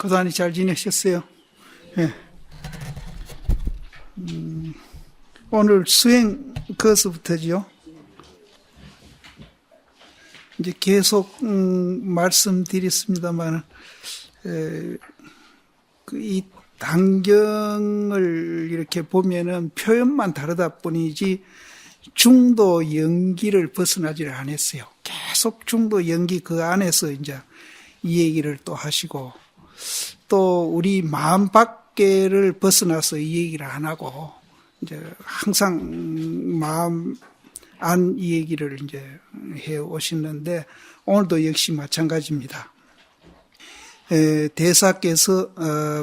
고단히 잘 지내셨어요? 예. 오늘 수행 그것부터지요. 이제 계속 말씀드렸습니다만, 이 단경을 이렇게 보면은 표현만 다르다 뿐이지 중도 연기를 벗어나지를 않았어요. 계속 중도 연기 그 안에서 이제 이 얘기를 또 하시고, 또 우리 마음 밖에를 벗어나서 이 얘기를 안 하고 이제 항상 마음 안 이 얘기를 이제 해 오시는데, 오늘도 역시 마찬가지입니다. 대사께서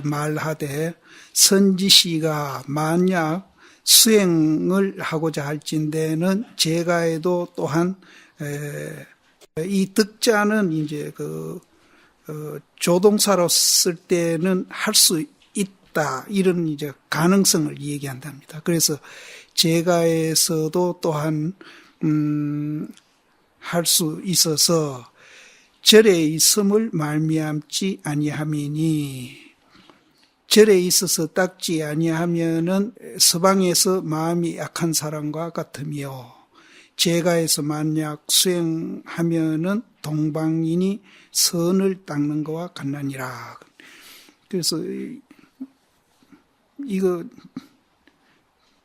말하되 선지시가 만약 수행을 하고자 할진대는 제가에도 또한 이 득자는 이제 조동사로 쓸 때는 할 수 있다, 이런 이제 가능성을 얘기한답니다. 그래서 제가에서도 또한 할 수 있어서 절에 있음을 말미암지 아니함이니, 절에 있어서 닦지 아니하면은 서방에서 마음이 약한 사람과 같으며, 제가에서 만약 수행하면은 동방인이 선을 닦는 것과 같나니라. 그래서 이거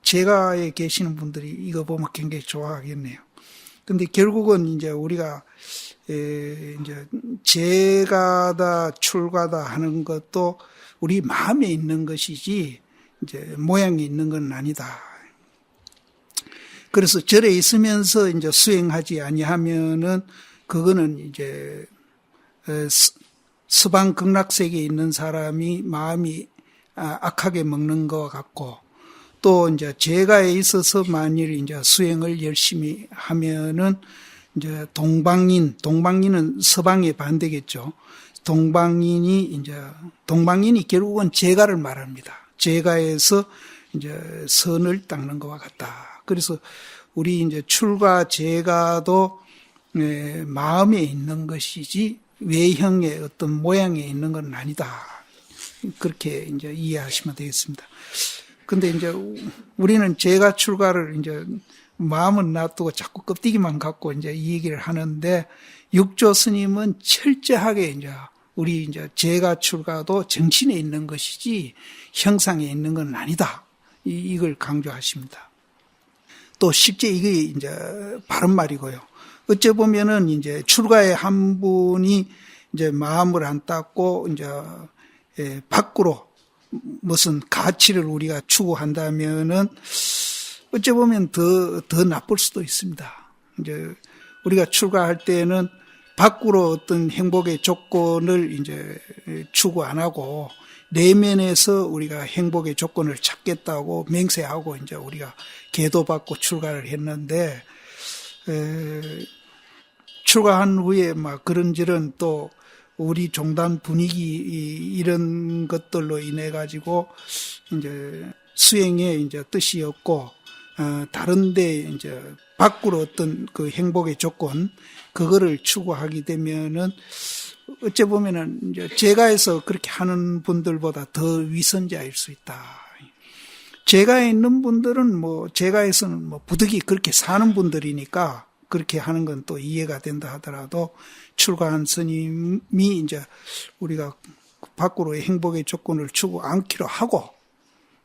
제가에 계시는 분들이 이거 보면 굉장히 좋아하겠네요. 근데 결국은 이제 우리가 이제 제가다 출가다 하는 것도 우리 마음에 있는 것이지 이제 모양에 있는 건 아니다. 그래서 절에 있으면서 이제 수행하지 아니하면은 그거는 이제 서방 극락세계에 있는 사람이 마음이 악하게 먹는 것 같고, 또 이제 제가에 있어서 만일 이제 수행을 열심히 하면은 이제 동방인은 서방에 반대겠죠. 동방인이 결국은 제가를 말합니다. 제가에서 이제 선을 닦는 것과 같다. 그래서 우리 이제 출가 제가도 마음에 있는 것이지 외형의 어떤 모양에 있는 건 아니다. 그렇게 이제 이해하시면 되겠습니다. 근데 이제 우리는 제가 출가를 이제 마음은 놔두고 자꾸 껍데기만 갖고 이제 이 얘기를 하는데, 육조 스님은 철저하게 이제 우리 이제 제가 출가도 정신에 있는 것이지 형상에 있는 건 아니다. 이걸 강조하십니다. 또 실제 이게 이제 바른 말이고요. 어째 보면은 이제 출가의 한 분이 이제 마음을 안 닦고 이제 밖으로 무슨 가치를 우리가 추구한다면은 어째 보면 더 나쁠 수도 있습니다. 이제 우리가 출가할 때는 밖으로 어떤 행복의 조건을 이제 추구 안 하고 내면에서 우리가 행복의 조건을 찾겠다고 맹세하고 이제 우리가 계도받고 출가를 했는데, 출가한 후에 막 그런저런 또 우리 종단 분위기 이런 것들로 인해 가지고 이제 수행에 이제 뜻이 없고, 다른데 이제 밖으로 어떤 그 행복의 조건 그거를 추구하게 되면은 어째 보면은 이제 제가에서 그렇게 하는 분들보다 더 위선자일 수 있다. 제가에 있는 분들은 제가에서는 부득이 그렇게 사는 분들이니까 그렇게 하는 건 또 이해가 된다 하더라도, 출가한 스님이 이제 우리가 밖으로의 행복의 조건을 추구 않기로 하고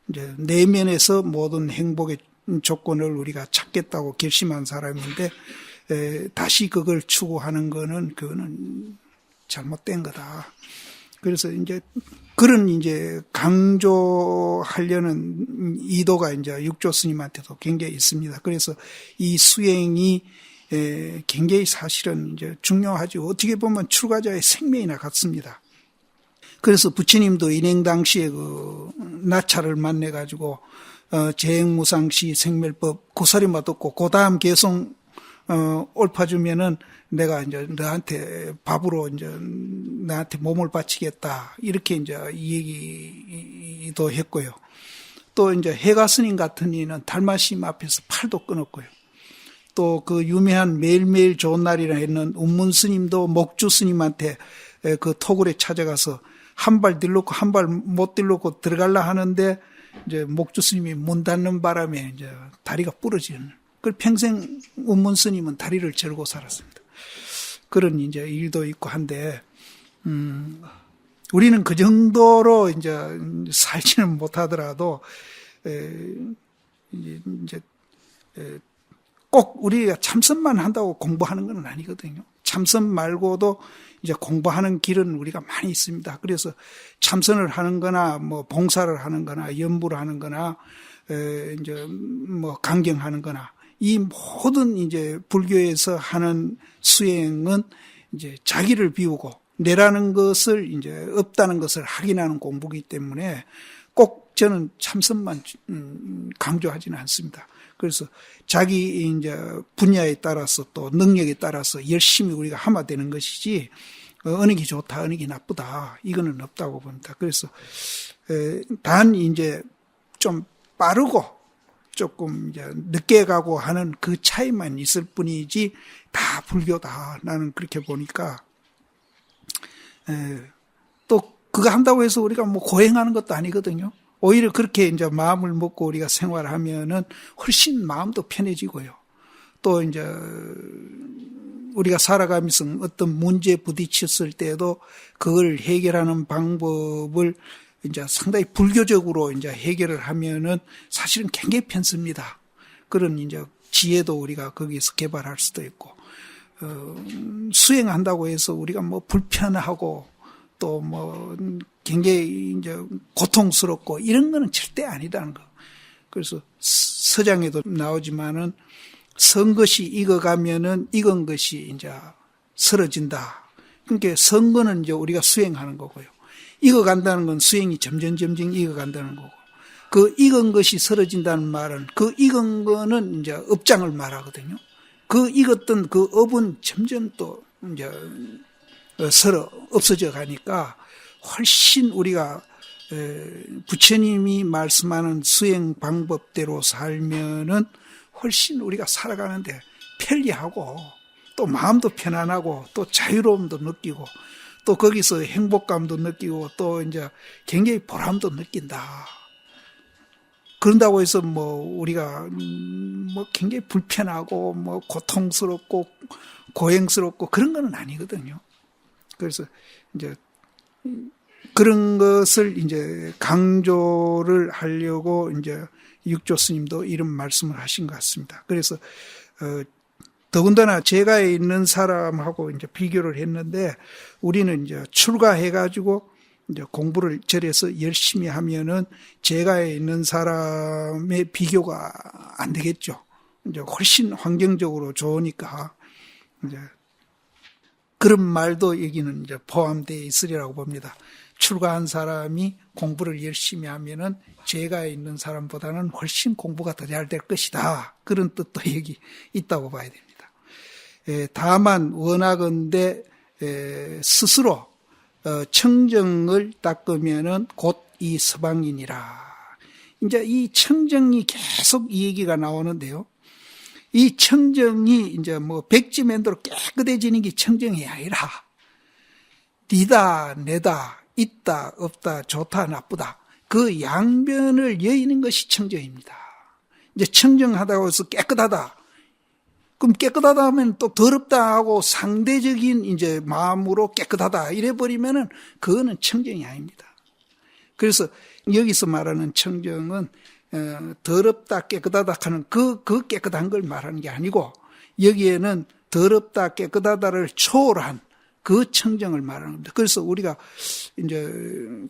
이제 내면에서 모든 행복의 조건을 우리가 찾겠다고 결심한 사람인데, 다시 그걸 추구하는 그거는 잘못된 거다. 그래서 이제 그런 이제 강조하려는 이도가 이제 육조 스님한테도 굉장히 있습니다. 그래서 이 수행이 굉장히 사실은 이제 중요하지. 어떻게 보면 출가자의 생명이나 같습니다. 그래서 부처님도 인행 당시에 나차를 만나가지고 재행무상시 생멸법 고사리만 듣고 그 다음 계속 옳아주면은 내가 이제 너한테 밥으로 이제 나한테 몸을 바치겠다, 이렇게 이제 이 얘기도 했고요. 또 이제 해가 스님 같은 이는 달마심 앞에서 팔도 끊었고요. 또 그 유명한 매일매일 좋은 날이라 했는 운문 스님도 목주 스님한테 그 토굴에 찾아가서 한 발 들놓고 한 발 못 들놓고 들어가려 하는데 이제 목주 스님이 문 닫는 바람에 이제 다리가 부러지는. 그 평생 운문 스님은 다리를 절고 살았습니다. 그런 이제 일도 있고 한데, 우리는 그 정도로 이제 살지는 못하더라도, 이제 꼭 우리가 참선만 한다고 공부하는 건 아니거든요. 참선 말고도 이제 공부하는 길은 우리가 많이 있습니다. 그래서 참선을 하는 거나, 뭐, 봉사를 하는 거나, 연부를 하는 거나, 이제 뭐, 강경하는 거나, 이 모든 이제 불교에서 하는 수행은 이제 자기를 비우고 내라는 것을 이제 없다는 것을 확인하는 공부이기 때문에 꼭 저는 참선만 강조하지는 않습니다. 그래서 자기 이제 분야에 따라서 또 능력에 따라서 열심히 우리가 하면 되는 것이지 어느 게 좋다, 어느 게 나쁘다 이거는 없다고 봅니다. 그래서 단 이제 좀 빠르고 조금 이제 늦게 가고 하는 그 차이만 있을 뿐이지 다 불교다. 나는 그렇게 보니까 또 그거 한다고 해서 우리가 뭐 고행하는 것도 아니거든요. 오히려 그렇게 이제 마음을 먹고 우리가 생활하면은 훨씬 마음도 편해지고요. 또 이제 우리가 살아가면서 어떤 문제에 부딪혔을 때도 그걸 해결하는 방법을 이제 상당히 불교적으로 이제 해결을 하면은 사실은 굉장히 편습니다. 그런 이제 지혜도 우리가 거기에서 개발할 수도 있고, 수행한다고 해서 우리가 뭐 불편하고 또 뭐 굉장히 이제 고통스럽고 이런 거는 절대 아니라는 거. 그래서 서장에도 나오지만은 선 것이 익어가면은 익은 것이 이제 쓰러진다. 그러니까 선 거는 이제 우리가 수행하는 거고요. 익어간다는 건 수행이 점점 익어간다는 거고, 그 익은 것이 쓰러진다는 말은 그 익은 거는 이제 업장을 말하거든요. 그 익었던 그 업은 점점 또 이제 없어져 가니까 훨씬 우리가 부처님이 말씀하는 수행 방법대로 살면은 훨씬 우리가 살아가는데 편리하고 또 마음도 편안하고 또 자유로움도 느끼고 또 거기서 행복감도 느끼고 또 이제 굉장히 보람도 느낀다. 그런다고 해서 뭐 우리가 뭐 굉장히 불편하고 뭐 고통스럽고 고행스럽고 그런 건 아니거든요. 그래서 이제 그런 것을 이제 강조를 하려고 이제 육조 스님도 이런 말씀을 하신 것 같습니다. 그래서 더군다나 제가에 있는 사람하고 이제 비교를 했는데 우리는 이제 출가해가지고 이제 공부를 절에서 열심히 하면은 제가에 있는 사람의 비교가 안 되겠죠. 이제 훨씬 환경적으로 좋으니까 이제 그런 말도 여기는 이제 포함되어 있으리라고 봅니다. 출가한 사람이 공부를 열심히 하면은 제가에 있는 사람보다는 훨씬 공부가 더 잘 될 것이다. 그런 뜻도 여기 있다고 봐야 됩니다. 다만 원하건대 스스로 청정을 닦으면은 곧 이 서방이니라. 이제 이 청정이 계속 이 얘기가 나오는데요. 이 청정이 이제 뭐 백지맨도로 깨끗해지는 게 청정이 아니라 니다, 내다, 있다, 없다, 좋다, 나쁘다. 그 양변을 여의는 것이 청정입니다. 이제 청정하다고 해서 깨끗하다. 그럼 깨끗하다 하면 또 더럽다 하고 상대적인 이제 마음으로 깨끗하다 이래버리면은 그거는 청정이 아닙니다. 그래서 여기서 말하는 청정은 더럽다 깨끗하다 하는 그 깨끗한 걸 말하는 게 아니고 여기에는 더럽다 깨끗하다를 초월한 그 청정을 말하는 겁니다. 그래서 우리가 이제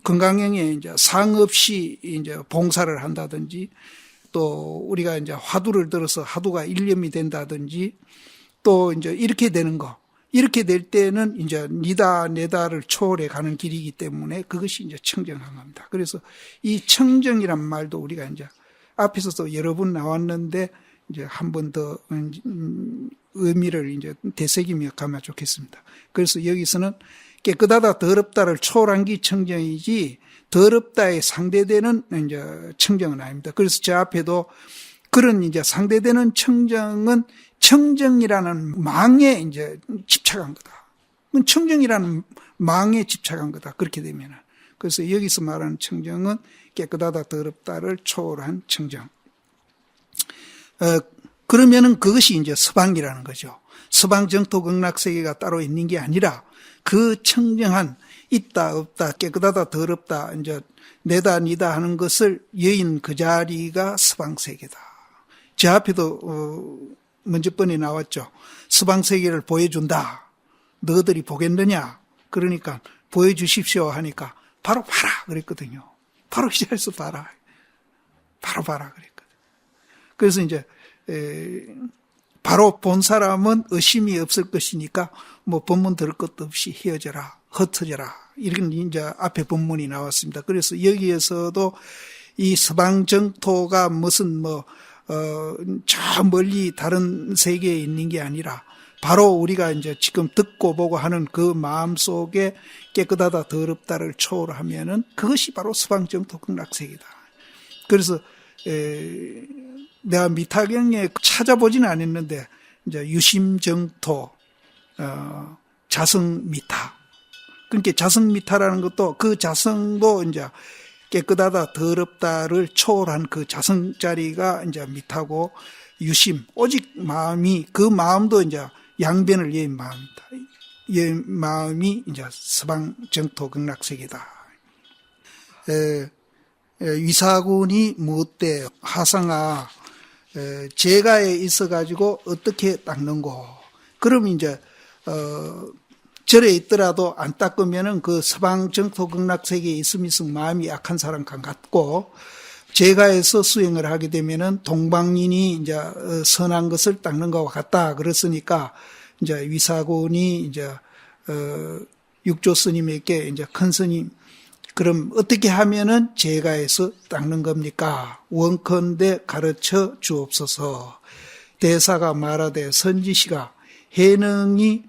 건강형에 이제 상 없이 이제 봉사를 한다든지 또 우리가 이제 화두를 들어서 화두가 일념이 된다든지 또 이제 이렇게 되는 거. 이렇게 될 때는 이제 니다, 내다를 초월해 가는 길이기 때문에 그것이 이제 청정한 겁니다. 그래서 이 청정이란 말도 우리가 이제 앞에서도 여러 번 나왔는데 이제 한 번 더 의미를 이제 되새기며 가면 좋겠습니다. 그래서 여기서는 깨끗하다, 더럽다를 초월한 게 청정이지 더럽다에 상대되는 이제 청정은 아닙니다. 그래서 저 앞에도 그런 이제 상대되는 청정은 청정이라는 망에 이제 집착한 거다. 청정이라는 망에 집착한 거다. 그렇게 되면은. 그래서 여기서 말하는 청정은 깨끗하다, 더럽다를 초월한 청정. 그러면은 그것이 이제 서방이라는 거죠. 서방 정토 극락세계가 따로 있는 게 아니라 그 청정한 있다, 없다, 깨끗하다, 더럽다, 이제 내다, 니다 하는 것을 여인 그 자리가 서방세계다. 제 앞에도 먼저 번에 나왔죠. 서방세계를 보여준다. 너희들이 보겠느냐? 그러니까 보여주십시오 하니까 바로 봐라 그랬거든요. 바로 이 자리에서 봐라. 바로 봐라 그랬거든요. 그래서 이제 바로 본 사람은 의심이 없을 것이니까 뭐 본문 들을 것도 없이 헤어져라, 흩어져라. 이런 이제 앞에 본문이 나왔습니다. 그래서 여기에서도 이 서방 정토가 무슨 저 멀리 다른 세계에 있는 게 아니라 바로 우리가 이제 지금 듣고 보고 하는 그 마음 속에 깨끗하다, 더럽다를 초월하면은 그것이 바로 서방 정토 극락세계다. 그래서 내가 미타경에 찾아보지는 않았는데 이제 유심정토, 자성미타. 그러니까 자성미타라는 것도 그 자성도 이제 깨끗하다, 더럽다를 초월한 그 자성 자리가 이제 미타고 유심, 오직 마음이 그 마음도 이제 양변을 여인 마음이다. 여인 마음이 이제 서방 정토 극락세계다. 위사군이 무엇대 하상아 제가에 있어가지고 어떻게 닦는고? 그럼 이제 절에 있더라도 안 닦으면은 그 서방 정토 극락세계에 있으면서 마음이 약한 사람 같고, 제가에서 수행을 하게 되면은 동방인이 이제 선한 것을 닦는 것과 같다. 그랬으니까 이제 위사군이 이제 육조 스님에게 이제 큰 스님, 그럼 어떻게 하면은 제가에서 닦는 겁니까? 원컨대 가르쳐 주옵소서. 대사가 말하되 선지시가 해능이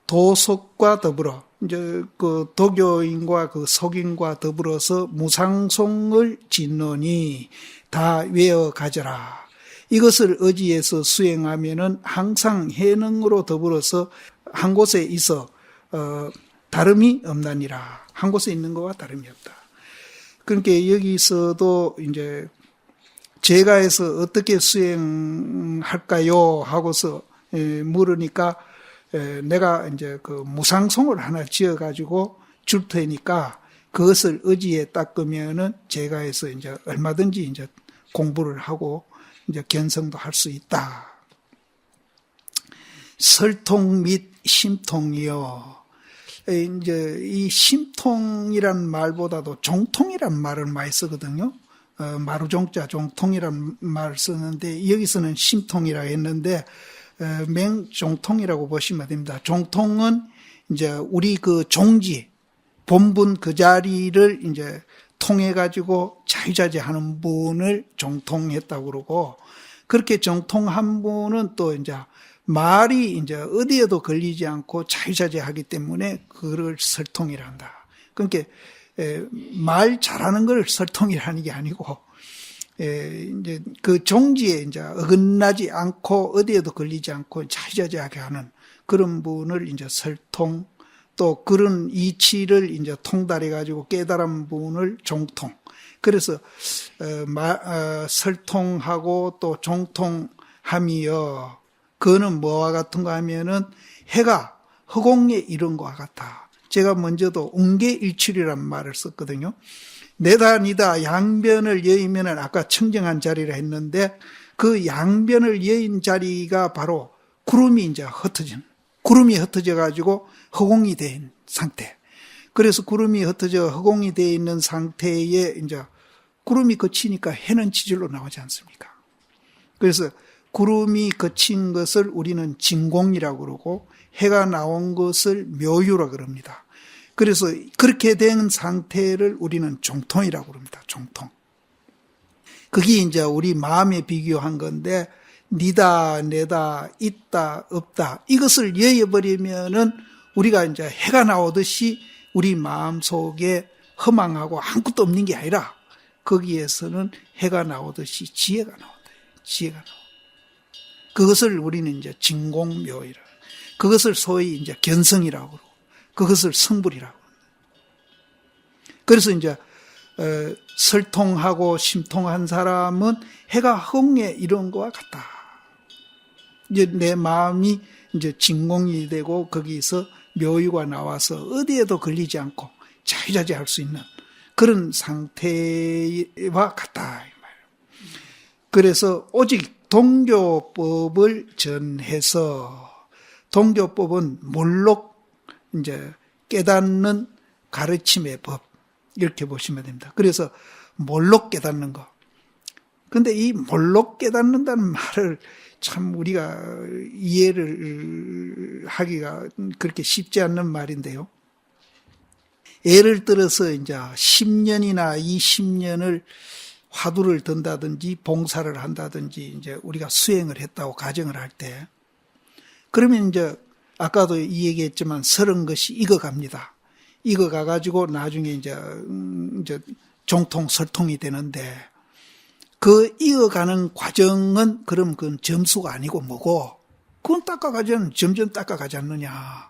도속과 더불어 이제 그 도교인과 그 속인과 더불어서 무상송을 짓노니 다 외어 가져라. 이것을 의지해서 수행하면은 항상 해능으로 더불어서 한 곳에 있어 다름이 없나니라. 한 곳에 있는 것과 다름이 없다. 그러니까 여기서도 이제 제가에서 어떻게 수행할까요? 하고서 물으니까 내가 이제 그 무상송을 하나 지어가지고 줄 테니까 그것을 의지에 닦으면은 제가에서 이제 얼마든지 이제 공부를 하고 이제 견성도 할 수 있다. 설통 및 심통이요. 이제 이 심통이란 말보다도 종통이란 말을 많이 쓰거든요. 마루종자 종통이란 말을 쓰는데 여기서는 심통이라 했는데 맹종통이라고 보시면 됩니다. 종통은 이제 우리 그 종지 본분 그 자리를 이제 통해 가지고 자유자재하는 분을 종통했다고 그러고, 그렇게 종통한 분은 또 이제 말이 이제 어디에도 걸리지 않고 자유자재하기 때문에 그걸 설통이라 한다. 그러니까 말 잘하는 걸 설통이라는 게 아니고 이제 그 종지에 이제 어긋나지 않고 어디에도 걸리지 않고 자유자재하게 하는 그런 분을 이제 설통, 또 그런 이치를 이제 통달해 가지고 깨달은 분을 종통. 그래서 설통하고 또 종통함이여. 그거는 뭐와 같은가 하면은 해가 허공에 이른 것과 같아. 제가 먼저도 웅계일출이라는 말을 썼거든요. 내다 니다 양변을 여의면은 아까 청정한 자리라 했는데 그 양변을 여인 자리가 바로 구름이 이제 구름이 흩어져 가지고 허공이 된 상태. 그래서 구름이 흩어져 허공이 되어 있는 상태에 이제 구름이 거치니까 해는 지절로 나오지 않습니까? 그래서 구름이 거친 것을 우리는 진공이라고 그러고 해가 나온 것을 묘유라고 그럽니다. 그래서 그렇게 된 상태를 우리는 종통이라고 그럽니다. 종통. 그게 이제 우리 마음에 비교한 건데 니다, 내다, 있다, 없다 이것을 여여버리면은 우리가 이제 해가 나오듯이 우리 마음 속에 허망하고 아무것도 없는 게 아니라 거기에서는 해가 나오듯이 지혜가 나온다. 지혜가 나온다. 그것을 우리는 이제 진공묘이라. 그것을 소위 이제 견성이라고 그러고, 그것을 성불이라고. 그래서 이제 설통하고 심통한 사람은 해가 흥에 이런 거와 같다. 이제 내 마음이 이제 진공이 되고 거기서 묘유가 나와서 어디에도 걸리지 않고 자유자재할 수 있는 그런 상태와 같다. 그래서 오직 동교법을 전해서 동교법은 몰록 이제 깨닫는 가르침의 법 이렇게 보시면 됩니다. 그래서 몰록 깨닫는 거. 근데 이 몰록 깨닫는다는 말을 참 우리가 이해를 하기가 그렇게 쉽지 않는 말인데요. 예를 들어서 이제 10년이나 20년을 화두를 든다든지 봉사를 한다든지 이제 우리가 수행을 했다고 가정을 할 때, 그러면 이제 아까도 이 얘기했지만 30것이 익어갑니다. 익어가가지고 나중에 이제 정통 설통이 되는데, 그 익어가는 과정은 그럼 그건 점수가 아니고 뭐고, 그건 닦아가자는 점점 닦아가지 않느냐.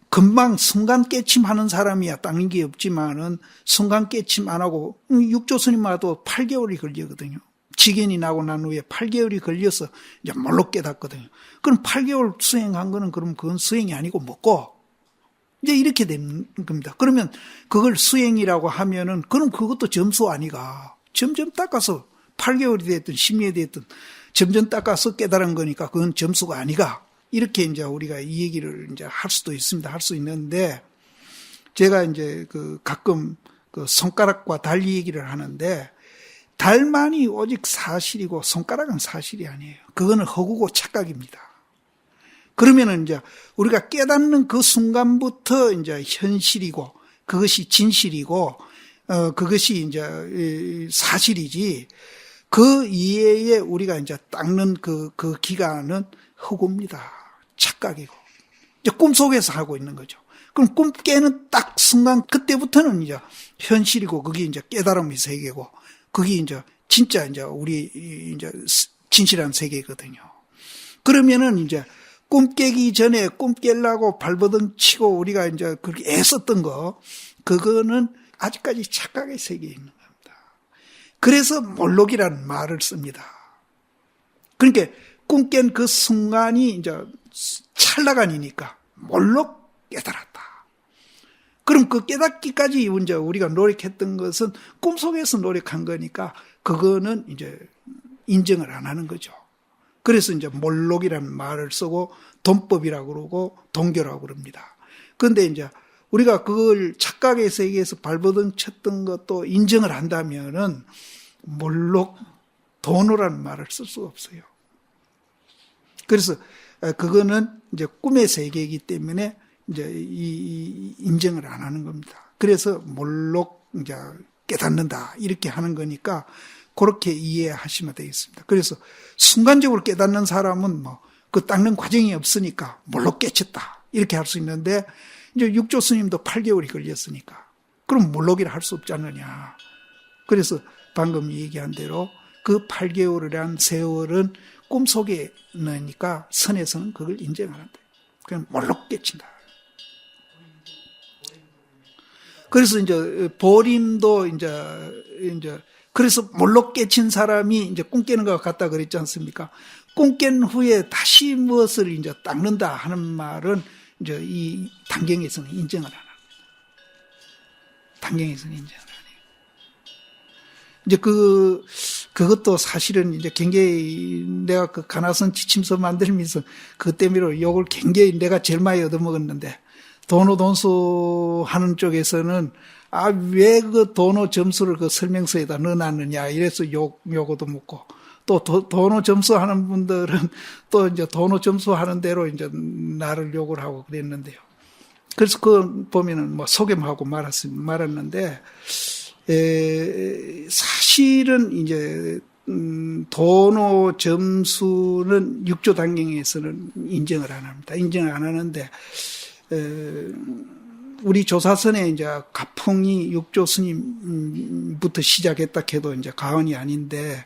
금방 순간 깨침하는 사람이야 닦는 게 없지만은 순간 깨침 안 하고 육조 스님 와도 8개월이 걸리거든요. 직연이 나고 난 후에 8개월이 걸려서 이제 몰록 깨닫거든요. 그럼 8개월 수행한 거는 그럼 그건 수행이 아니고 뭐고 이제 이렇게 되는 겁니다. 그러면 그걸 수행이라고 하면은 그럼 그것도 점수 아니가. 점점 닦아서 8개월이 됐든 10년이 됐든 점점 닦아서 깨달은 거니까 그건 점수가 아니가. 이렇게 이제 우리가 이 얘기를 이제 할 수도 있습니다. 할 수 있는데, 제가 이제 가끔 손가락과 달리 얘기를 하는데, 달만이 오직 사실이고 손가락은 사실이 아니에요. 그거는 허구고 착각입니다. 그러면은 이제 우리가 깨닫는 그 순간부터 이제 현실이고, 그것이 진실이고, 그것이 이제 사실이지, 그 이외에 우리가 이제 닦는 그 기간은 허구입니다. 착각이고. 이제 꿈속에서 하고 있는 거죠. 그럼 꿈 깨는 딱 순간, 그때부터는 이제 현실이고, 그게 이제 깨달음의 세계고, 그게 이제 진짜 이제 우리 이제 진실한 세계거든요. 그러면은 이제 꿈 깨기 전에 꿈 깨려고 발버둥 치고 우리가 이제 그렇게 애썼던 거, 그거는 아직까지 착각의 세계에 있는 겁니다. 그래서 몰록이라는 말을 씁니다. 그러니까 꿈 깬 그 순간이 이제 찰나간이니까 몰록 깨달았다. 그럼 그 깨닫기까지 이제 우리가 노력했던 것은 꿈속에서 노력한 거니까 그거는 이제 인정을 안 하는 거죠. 그래서 이제 몰록이라는 말을 쓰고 돈법이라고 그러고 동교라고 그럽니다. 그런데 이제 우리가 그걸 착각의 세계에서 발버둥 쳤던 것도 인정을 한다면은 몰록 도노라는 말을 쓸 수가 없어요. 그래서 그거는 이제 꿈의 세계이기 때문에 이제 인정을 안 하는 겁니다. 그래서 몰록 이제 깨닫는다 이렇게 하는 거니까 그렇게 이해하시면 되겠습니다. 그래서 순간적으로 깨닫는 사람은 뭐 그 닦는 과정이 없으니까 몰록 깨쳤다 이렇게 할 수 있는데 이제 육조 스님도 8개월이 걸렸으니까 그럼 몰록이라 할 수 없지 않느냐. 그래서 방금 얘기한 대로 그 8개월이란 세월은 꿈속에 넣으니까 선에서는 그걸 인정 안 한다. 그냥 몰록 깨친다. 그래서 이제 보림도 이제 그래서 몰록 깨친 사람이 이제 꿈 깨는 것 같다 그랬지 않습니까? 꿈 깬 후에 다시 무엇을 이제 닦는다 하는 말은 이제 이 단경에서는 인정을 안 합니다. 단경에서는 인정을 안 해요. 이제 그것도 사실은 이제 굉장히 내가 그 가나선 지침서 만들면서 그 때문에 욕을 굉장히 내가 제일 많이 얻어먹었는데 도노돈수 하는 쪽에서는 왜 그 도노 점수를 그 설명서에다 넣어놨느냐 이래서 욕 얻어먹고 또 도노 점수 하는 분들은 또 이제 도노 점수 하는 대로 이제 나를 욕을 하고 그랬는데요. 그래서 그 보면은 뭐 소개하고 말았는데 사실은 이제 도노 점수는 육조 단경에서는 인정을 안 합니다. 인정을 안 하는데 우리 조사선에 이제 가풍이 육조 스님부터 시작했다 해도 이제 가언이 아닌데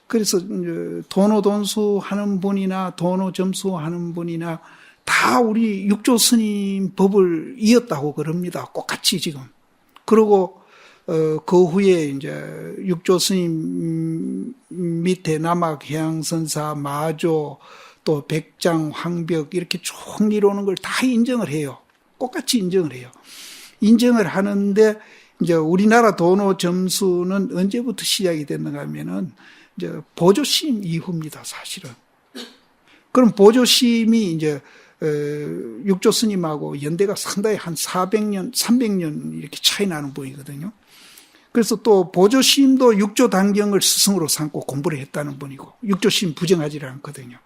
그래서 이제 도노 돈수 하는 분이나 도노 점수 하는 분이나 다 우리 육조 스님 법을 이었다고 그럽니다. 똑같이 지금. 그리고 그 후에 이제 육조 스님 밑에 남학 해양선사, 마조, 또 백장, 황벽 이렇게 쭉 이루는 걸 다 인정을 해요. 똑같이 인정을 해요. 인정을 하는데 이제 우리나라 도노 점수는 언제부터 시작이 됐는가 하면은 이제 보조심 이후입니다, 사실은. 그럼 보조심이 이제 육조 스님하고 연대가 상당히 한 400년, 300년 이렇게 차이 나는 분이거든요. 그래서 또 보조심도 육조 단경을 스승으로 삼고 공부를 했다는 분이고 육조심 부정하지 않거든요.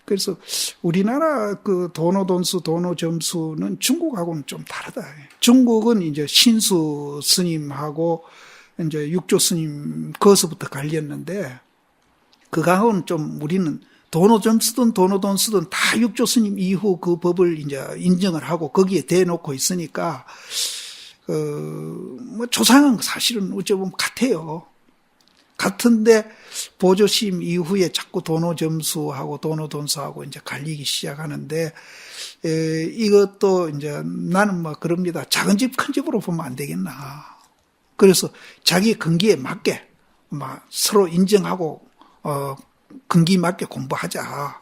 그래서 우리나라 그 도노돈수, 도노점수는 중국하고는 좀 다르다. 중국은 이제 신수 스님하고 이제 육조 스님 거기서부터 갈렸는데 그거하고는 좀 우리는 도노점수든 도노돈수든 다 육조 스님 이후 그 법을 이제 인정을 하고 거기에 대놓고 있으니까 뭐 조상은 사실은 어쩌면 같아요. 같은데 보조심 이후에 자꾸 도노점수하고 도노돈수하고 이제 갈리기 시작하는데 이것도 이제 나는 뭐 그럽니다. 작은 집 큰 집으로 보면 안 되겠나. 그래서 자기 근기에 맞게 막 서로 인정하고 근기 맞게 공부하자.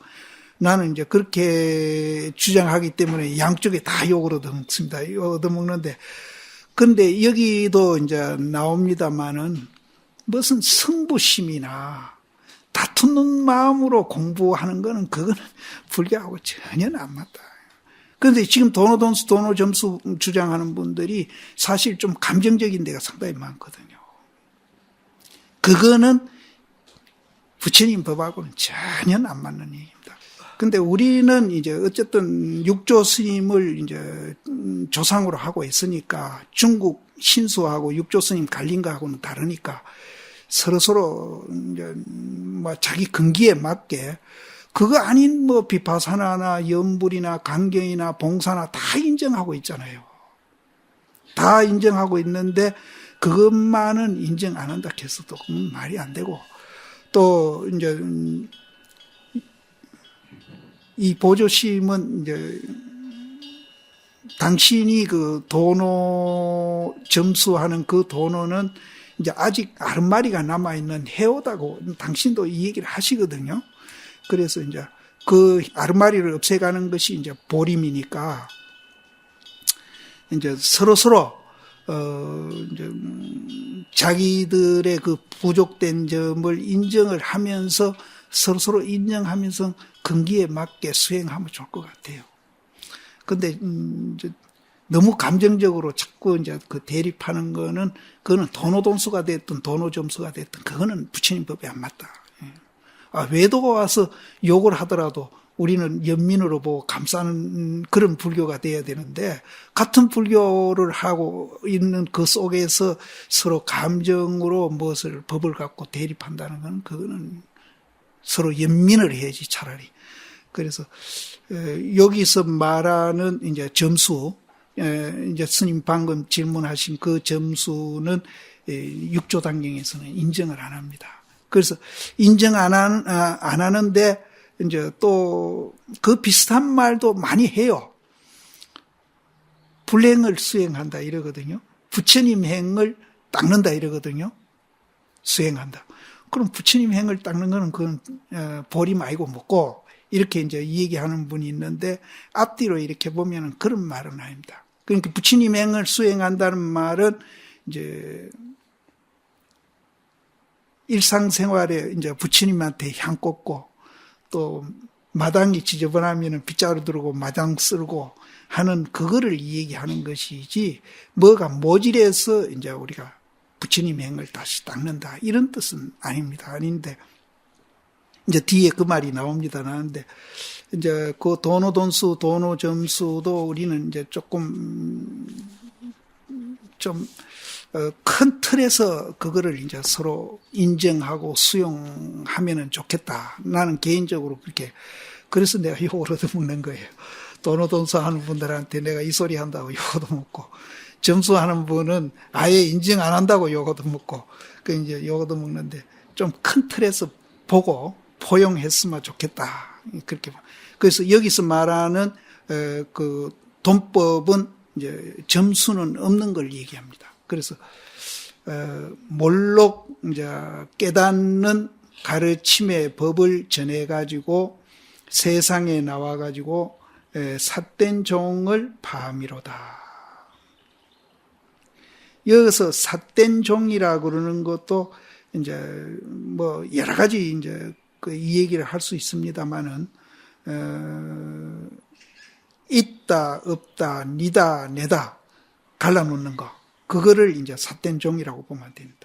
나는 이제 그렇게 주장하기 때문에 양쪽에 다 욕을 얻어먹습니다. 얻어먹는데 근데 여기도 이제 나옵니다만은 무슨 승부심이나 다투는 마음으로 공부하는 거는 그거는 불교하고 전혀 안 맞다. 그런데 지금 도노돈수, 도노점수 주장하는 분들이 사실 좀 감정적인 데가 상당히 많거든요. 그거는 부처님 법하고는 전혀 안 맞는 얘기입니다. 근데 우리는 이제 어쨌든 육조 스님을 이제 조상으로 하고 있으니까 중국 신수하고 육조 스님 갈린 거하고는 다르니까 서로 이제 뭐 자기 근기에 맞게 그거 아닌 뭐 비파사나나 연불이나 강경이나 봉사나 다 인정하고 있잖아요. 다 인정하고 있는데 그것만은 인정 안 한다 해서도 말이 안 되고 또 이제 이 보조심은 이제 당신이 그 도노 점수하는 그 도노는 이제 아직 아른마리가 남아있는 해오다고 당신도 이 얘기를 하시거든요. 그래서 이제 그 아른마리를 없애가는 것이 이제 보림이니까 이제 서로 이제 자기들의 그 부족된 점을 인정을 하면서 서로 인정하면서 근기에 맞게 수행하면 좋을 것 같아요. 근데 이제 너무 감정적으로 자꾸 이제 그 대립하는 거는 그거는 도노돈수가 됐든 도노점수가 됐든 그거는 부처님 법에 안 맞다. 외도가 와서 욕을 하더라도 우리는 연민으로 보고 감싸는 그런 불교가 돼야 되는데 같은 불교를 하고 있는 그 속에서 서로 감정으로 무엇을 법을 갖고 대립한다는 건 그거는 서로 연민을 해야지 차라리. 그래서 여기서 말하는 이제 점수, 이제 스님 방금 질문하신 그 점수는 육조 단경에서는 인정을 안 합니다. 그래서 인정 안 하는데 이제 또 그 비슷한 말도 많이 해요. 불행을 수행한다 이러거든요. 부처님 행을 닦는다 이러거든요. 수행한다. 그럼 부처님 행을 닦는 거는 그건 보림 아니고 뭐고 이렇게 이제 얘기하는 분이 있는데 앞뒤로 이렇게 보면은 그런 말은 아닙니다. 그러니까 부처님 행을 수행한다는 말은 이제 일상생활에 이제 부처님한테 향 꽂고 또 마당이 지저분하면은 빗자루 들고 마당 쓸고 하는 그거를 얘기하는 것이지 뭐가 모질해서 이제 우리가 부처님 행을 다시 닦는다 이런 뜻은 아닙니다. 아닌데 이제 뒤에 그 말이 나옵니다. 나는데 이제 그 도노돈수, 도노점수도 우리는 이제 조금 좀 큰 틀에서 그거를 이제 서로 인정하고 수용하면은 좋겠다. 나는 개인적으로 그렇게 그래서 내가 욕을 얻어먹는 거예요. 도노돈수 하는 분들한테 내가 이 소리 한다고 욕 얻어먹고 점수하는 분은 아예 인정 안 한다고 욕 얻어먹고 그 이제 욕 얻어먹는데 좀 큰 틀에서 보고 포용했으면 좋겠다. 그렇게 그래서 여기서 말하는 그 돈법은 이제 점수는 없는 걸 얘기합니다. 그래서 몰록 이제 깨닫는 가르침의 법을 전해 가지고 세상에 나와 가지고 삿된 종을 파미로다. 여기서 삿된 종이라 그러는 것도 이제 뭐 여러 가지 이제 이 얘기를 할 수 있습니다만은 있다 없다 니다 내다 갈라놓는 거 그거를 이제 삿된 종이라고 보면 됩니다.